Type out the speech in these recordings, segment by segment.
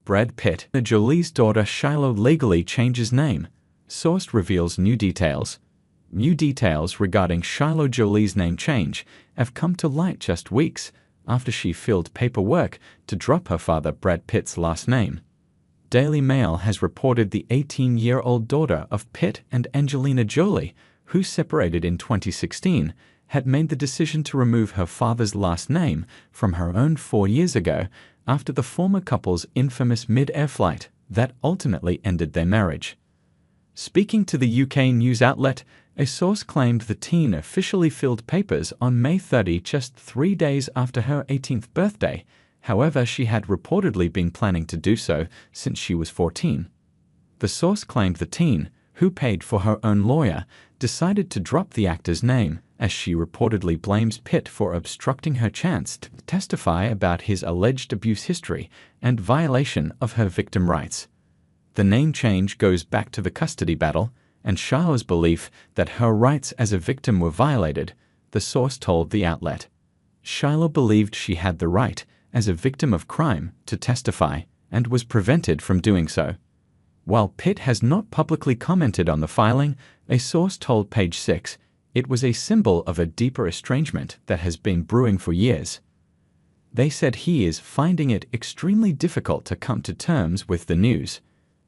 Brad Pitt, Jolie's daughter Shiloh legally changes name. Source reveals new details. New details regarding Shiloh Jolie's name change have come to light just weeks after she filled paperwork to drop her father Brad Pitt's last name. Daily Mail has reported the 18-year-old daughter of Pitt and Angelina Jolie, who separated in 2016, had made the decision to remove her father's last name from her own 4 years ago after the former couple's infamous mid-air flight that ultimately ended their marriage. Speaking to the UK news outlet, a source claimed the teen officially filled papers on May 30, just 3 days after her 18th birthday. However, she had reportedly been planning to do so since she was 14. The source claimed the teen, who paid for her own lawyer, decided to drop the actor's name, as she reportedly blames Pitt for obstructing her chance to testify about his alleged abuse history and violation of her victim rights. The name change goes back to the custody battle and Shiloh's belief that her rights as a victim were violated, the source told the outlet. Shiloh believed she had the right, as a victim of crime, to testify, and was prevented from doing so. While Pitt has not publicly commented on the filing, a source told Page 6, it was a symbol of a deeper estrangement that has been brewing for years. They said he is finding it extremely difficult to come to terms with the news.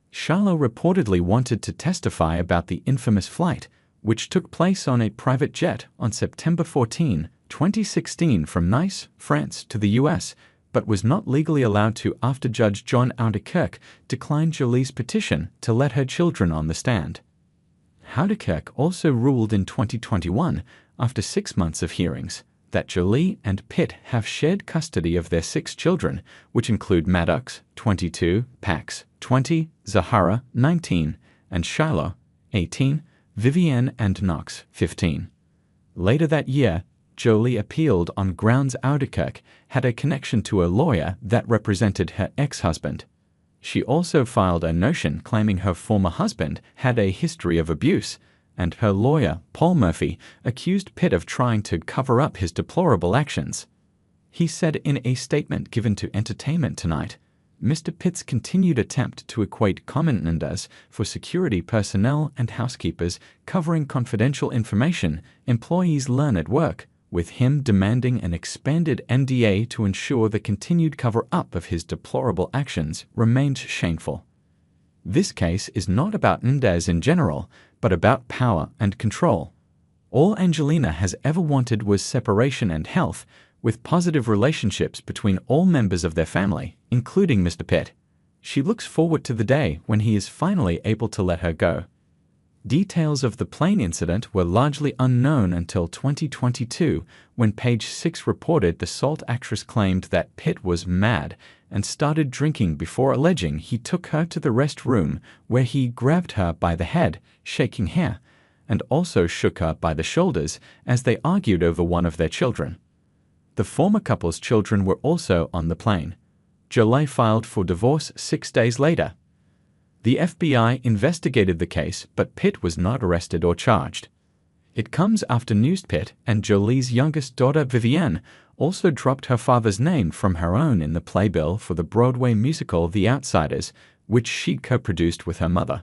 Shiloh reportedly wanted to testify about the infamous flight, which took place on a private jet on September 14, 2016 from Nice, France to the US, but was not legally allowed to after Judge John Ouderkirk declined Jolie's petition to let her children on the stand. Ouderkirk also ruled in 2021, after 6 months of hearings, that Jolie and Pitt have shared custody of their 6 children, which include Maddox, 22, Pax, 20, Zahara, 19, and Shiloh, 18, Vivienne and Knox, 15. Later that year, Jolie appealed on grounds Ouderkirk had a connection to a lawyer that represented her ex-husband. She also filed a notion claiming her former husband had a history of abuse, and her lawyer, Paul Murphy, accused Pitt of trying to cover up his deplorable actions. He said in a statement given to Entertainment Tonight, Mr. Pitt's continued attempt to equate commendants for security personnel and housekeepers covering confidential information employees learn at work, with him demanding an expanded NDA to ensure the continued cover-up of his deplorable actions remains shameful. This case is not about Mendez in general, but about power and control. All Angelina has ever wanted was separation and health, with positive relationships between all members of their family, including Mr. Pitt. She looks forward to the day when he is finally able to let her go. Details of the plane incident were largely unknown until 2022, when Page 6 reported the Salt actress claimed that Pitt was mad and started drinking before alleging he took her to the restroom where he grabbed her by the head, shaking hair, and also shook her by the shoulders as they argued over one of their children. The former couple's children were also on the plane. Jolie filed for divorce 6 days later. The FBI investigated the case, but Pitt was not arrested or charged. It comes after news Pitt and Jolie's youngest daughter Vivienne also dropped her father's name from her own in the playbill for the Broadway musical The Outsiders, which she co-produced with her mother.